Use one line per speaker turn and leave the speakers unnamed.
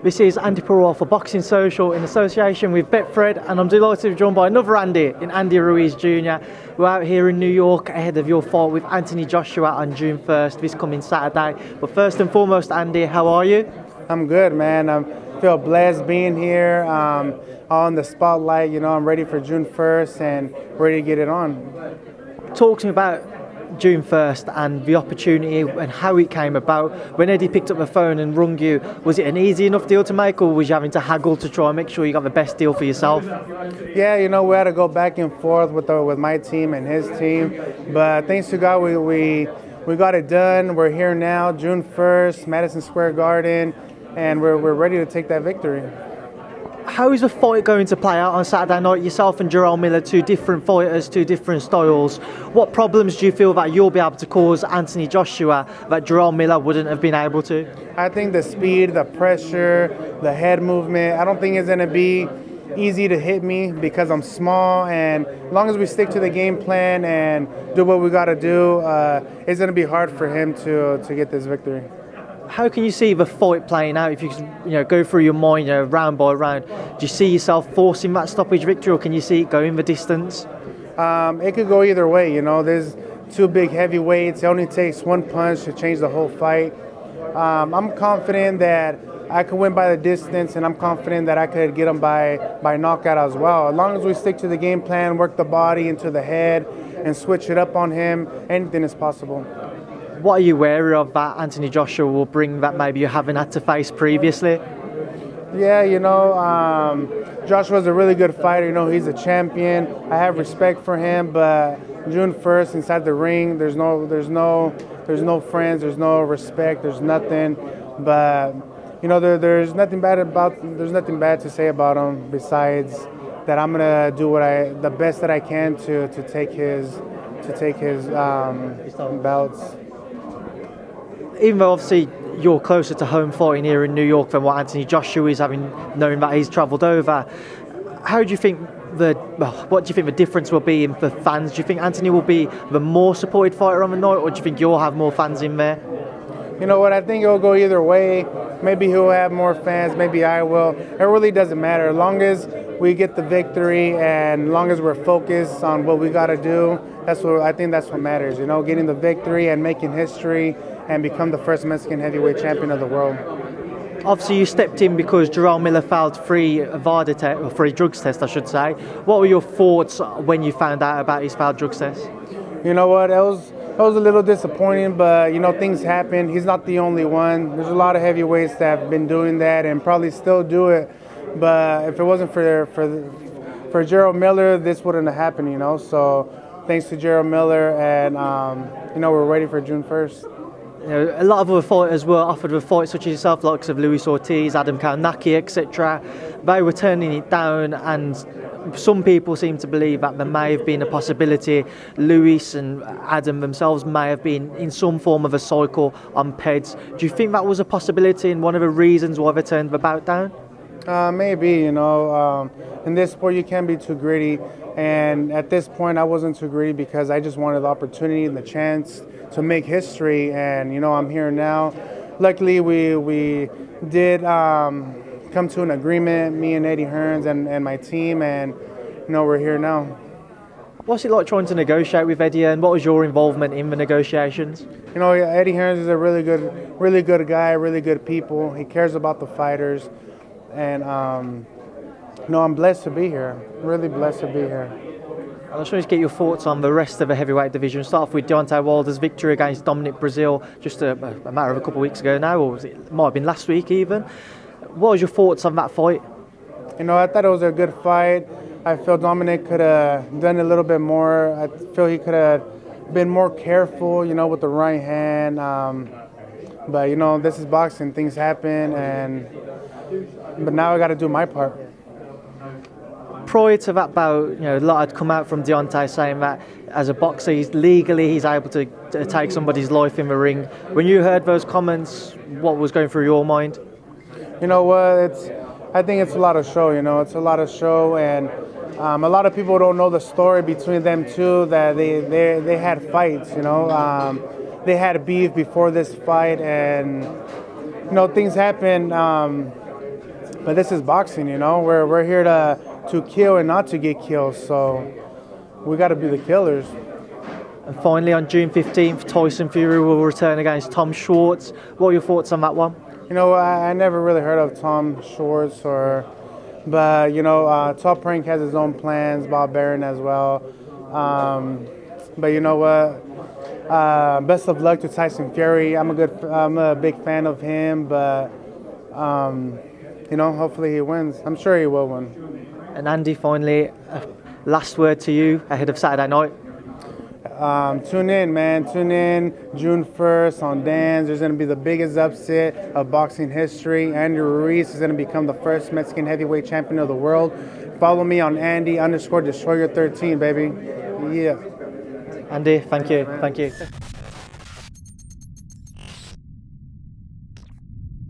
This is Andy Purwell for Boxing Social in association with Betfred, and I'm delighted to be joined by another Andy, in Andy Ruiz Jr. We're out here in New York ahead of your fight with Anthony Joshua on June 1st, this coming Saturday. But first and foremost, Andy, how are you?
I'm good, man. I feel blessed being here on the spotlight. I'm ready for June 1st and ready to get it on.
Talk to me about June 1st and the opportunity and how it came about. When Eddie picked up the phone and rung you, was it an easy enough deal to make, or was you having to haggle to try and make sure you got the best deal for yourself?
Yeah, we had to go back and forth with my team and his team, but thanks to God, we got it done. We're here now, June 1st, Madison Square Garden, and we're ready to take that victory.
How is the fight going to play out on Saturday night? Yourself and Jarrell Miller, two different fighters, two different styles. What problems do you feel that you'll be able to cause Anthony Joshua that Jarrell Miller wouldn't have been able to?
I think the speed, the pressure, the head movement, I don't think it's going to be easy to hit me because I'm small, and as long as we stick to the game plan and do what we got to do, it's going to be hard for him to get this victory.
How can you see the fight playing out if you go through your mind round by round? Do you see yourself forcing that stoppage victory, or can you see it going the distance?
It could go either way. There's two big heavyweights. It only takes one punch to change the whole fight. I'm confident that I could win by the distance, and I'm confident that I could get him by knockout as well. As long as we stick to the game plan, work the body into the head, and switch it up on him, anything is possible.
What are you wary of that Anthony Joshua will bring that maybe you haven't had to face previously?
Yeah, Joshua's a really good fighter. He's a champion. I have respect for him, but June 1st inside the ring, there's no friends, there's no respect, there's nothing. But there's nothing bad to say about him besides that I'm gonna do the best that I can to take his belts.
Even though obviously you're closer to home fighting here in New York than what Anthony Joshua is, knowing that he's travelled over, what do you think the difference will be in the fans? Do you think Anthony will be the more supported fighter on the night, or do you think you'll have more fans in there?
You know what? I think it'll go either way. Maybe he'll have more fans, maybe I will. It really doesn't matter. As long as we get the victory and as long as we're focused on what we got to do, that's what matters. Getting the victory and making history and become the first Mexican heavyweight champion of the world.
Obviously, you stepped in because Jarrell Miller failed three drugs tests, I should say. What were your thoughts when you found out about his failed drugs test?
You know what? It was a little disappointing, but things happen. He's not the only one. There's a lot of heavyweights that have been doing that and probably still do it. But if it wasn't for Jarrell Miller, this wouldn't have happened. So thanks to Jarrell Miller, and we're ready for June 1st.
A lot of other fighters were offered a fight, such as yourself, likes of Luis Ortiz, Adam Kaunaki, etc. They were turning it down, and some people seem to believe that there may have been a possibility Luis and Adam themselves may have been in some form of a cycle on PEDs. Do you think that was a possibility and one of the reasons why they turned the bout down?
Maybe, in this sport you can't be too greedy, and at this point I wasn't too greedy because I just wanted the opportunity and the chance to make history, and I'm here now. Luckily we did come to an agreement, me and Eddie Hearns and my team, and we're here now.
What's it like trying to negotiate with Eddie, and what was your involvement in the negotiations?
Eddie Hearns is a really good guy, really good people. He cares about the fighters, and I'm blessed to be here. Really blessed to be here.
I just wanted to get your thoughts on the rest of the heavyweight division. Start off with Deontay Wilder's victory against Dominic Brazil just a matter of a couple of weeks ago now, or it might have been last week even. What was your thoughts on that fight?
I thought it was a good fight. I feel Dominic could have done a little bit more. I feel he could have been more careful, with the right hand. But this is boxing. Things happen, but now I got to do my part.
Prior to that bout, a lot had come out from Deontay saying that as a boxer, he's able to take somebody's life in the ring. When you heard those comments, what was going through your mind?
You know what? I think it's a lot of show. It's a lot of show, and a lot of people don't know the story between them two. That they had fights. They had beef before this fight, and things happen. But this is boxing, you know. We're here to kill and not to get killed. So we got to be the killers.
And finally, on June 15th, Tyson Fury will return against Tom Schwartz. What are your thoughts on that one?
You know, I never really heard of Tom Schwartz, but you know, Top Rank has his own plans, Bob Barron as well. But you know what? Best of luck to Tyson Fury. I'm a big fan of him, but you know, hopefully he wins. I'm sure he will win.
And Andy, finally, last word to you ahead of Saturday night.
Tune in, man. Tune in June 1st on Dan's. There's going to be the biggest upset of boxing history. Andy Ruiz is going to become the first Mexican heavyweight champion of the world. Follow me on Andy_Destroyer13, baby. Yeah.
Andy, thank you. Thank you.